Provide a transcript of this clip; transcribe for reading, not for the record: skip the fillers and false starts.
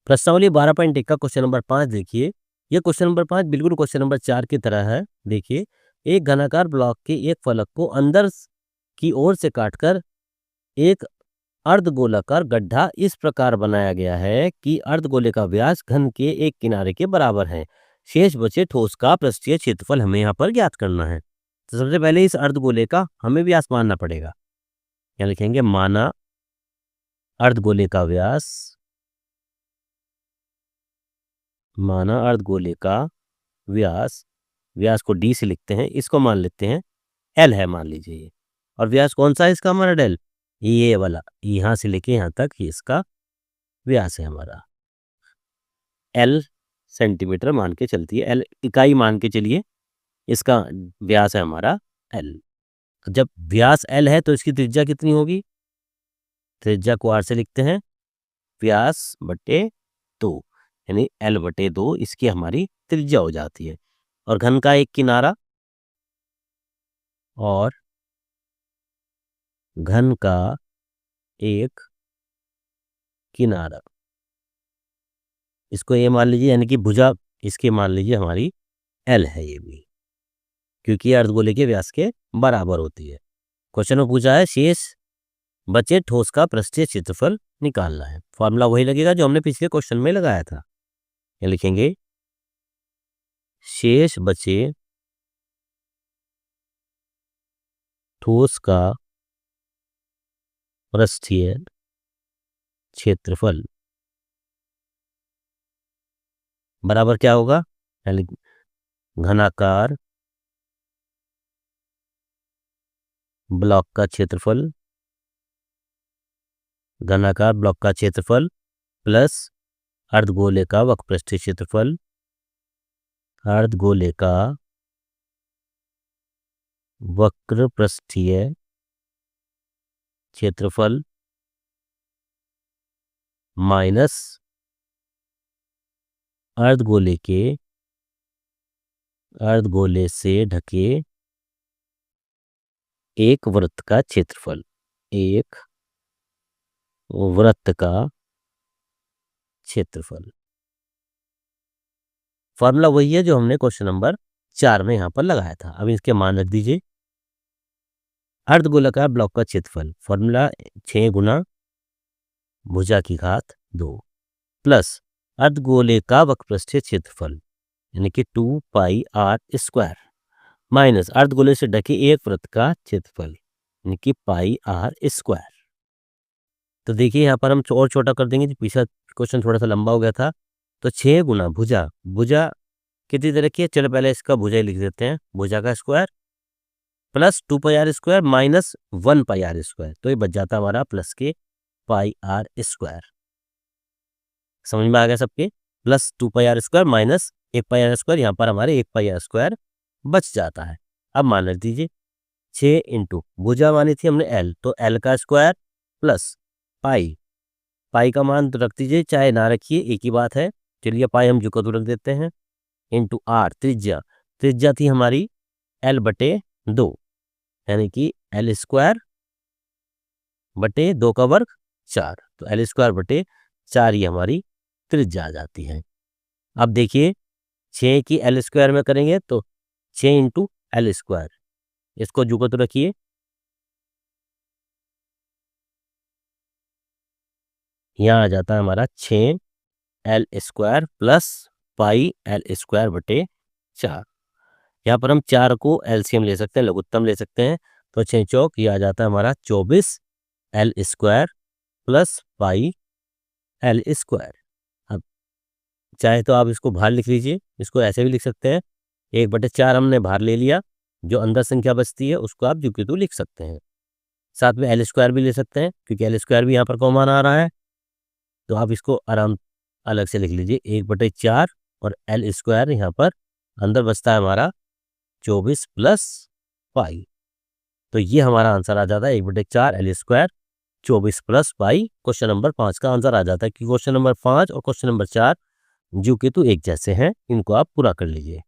प्रश्नावली 12.1 का question number 5 देखिए। ये क्वेश्चन नंबर 5 बिल्कुल क्वेश्चन नंबर 4 की तरह है। देखिए, एक घनाकार ब्लॉक के एक फलक को अंदर की ओर से काटकर एक अर्धगोलाकार गड्ढा इस प्रकार बनाया गया है कि अर्धगोले का व्यास घन के एक किनारे के बराबर है। शेष बचे ठोस का पृष्ठीय क्षेत्रफल हमें यहाँ पर ज्ञात करना है। तो सबसे पहले इस अर्धगोले का हमें व्यास मानना पड़ेगा। यहाँ लिखेंगे माना अर्धगोले का व्यास, माना अर्धगोले का व्यास, व्यास को डी से लिखते हैं, इसको मान लेते हैं एल है, मान लीजिए ये। और व्यास कौन सा है इसका हमारा डेल, ये वाला, यहाँ से लेके यहाँ तक ये इसका व्यास है हमारा। एल सेंटीमीटर मान के चलती है, एल इकाई मान के चलिए, इसका व्यास है हमारा एल। जब व्यास एल है तो इसकी त्रिज्या कितनी होगी, त्रिज्या को आर से लिखते हैं, व्यास बटे 2, यानी एल बटे 2 इसकी हमारी त्रिज्या हो जाती है। और घन का एक किनारा, और घन का एक किनारा, इसको ये मान लीजिए, यानी कि भुजा इसके मान लीजिए हमारी एल है ये भी, क्योंकि अर्धगोले के व्यास के बराबर होती है। क्वेश्चन में पूछा है शेष बचे ठोस का पृष्ठीय क्षेत्रफल निकालना है। फॉर्मूला वही लगेगा जो हमने पिछले क्वेश्चन में लगाया था। ये लिखेंगे शेष बचे ठोस का पृष्ठीय क्षेत्रफल बराबर क्या होगा, यानी घनाकार ब्लॉक का क्षेत्रफल, घनाकार ब्लॉक का क्षेत्रफल प्लस अर्धगोले का वक्रपृष्ठीय क्षेत्रफल, अर्धगोले का वक्रपृष्ठीय क्षेत्रफल माइनस अर्धगोले से ढके एक वृत्त का क्षेत्रफल, एक वृत्त का क्षेत्रफल। फॉर्मूला वही है जो हमने क्वेश्चन नंबर 4 में यहाँ पर लगाया था। अब इसके मान रख दीजिए। अर्धगोलाकार ब्लॉक का क्षेत्रफल, फॉर्मूला 6 गुना भुजा की घात 2 प्लस अर्धगोले का वक्रपृष्ठीय क्षेत्रफल, यानी कि 2 पाई आर स्क्वायर, माइनस अर्धगोले से ढके एक वृत्त का क्षेत्रफल, यानी कि पाई आर स्क्वायर। तो देखिए यहाँ पर हम और छोटा कर देंगे, पिछला क्वेश्चन थोड़ा सा लंबा हो गया था। तो 6 गुना भुजा, भुजा कितनी तरह की है, चलो पहले इसका भुजा लिख देते हैं, भुजा का square plus 2 pi r square minus 1 pi r square, तो ये बच जाता हमारा प्लस के पाई आर स्क्वायर। समझ में आ गया सबके, plus 2 pi r square minus 1 pi r square, यहाँ पर हमारे 1 पाई आर स्क्वायर बच जाता है। अब मान रख दीजिए 6 इंटू भुजा मानी थी हमने एल, तो एल का स्क्वायर प्लस पाई, पाई का मान तो रख दीजिए, चाहे ना रखिए एक ही बात है, चलिए पाई हम जुका तो रख देते हैं, इंटू आर त्रिज्या, त्रिज्या थी हमारी एल बटे 2, यानी कि एल स्क्वायर बटे 2 का वर्ग 4, तो एल स्क्वायर बटे 4 ही हमारी त्रिज्या आ जाती है। अब देखिए 6 की एल स्क्वायर में करेंगे तो 6 इंटू एल स्क्वायर, इसको जुगा तो रखिए, यहाँ आ जाता है हमारा 6 L square plus pi L square बटे 4। यहाँ पर हम 4 को एलसीएम ले सकते हैं, लघुत्तम ले सकते हैं, तो 6 चौक ये आ जाता है हमारा 24 L square plus pi L square. अब चाहे तो आप इसको बाहर लिख लीजिए, इसको ऐसे भी लिख सकते हैं, 1/4 हमने बाहर ले लिया, जो अंदर संख्या बचती है उसको आप क्योंकि तो लिख सकते हैं, साथ में एल स्क्वायर भी ले सकते हैं, क्योंकि एल स्क्वायर भी यहाँ पर कॉमन आ रहा है, तो आप इसको आराम अलग से लिख लीजिए 1/4, और एल स्क्वायर यहाँ पर अंदर बचता है हमारा 24 प्लस पाई, तो ये हमारा आंसर आ जाता है 1/4 L square 24 plus pi. Question number 5 का आंसर आ जाता है कि क्वेश्चन नंबर 5 और क्वेश्चन नंबर 4 जो कि तो एक जैसे हैं, इनको आप पूरा कर लीजिए।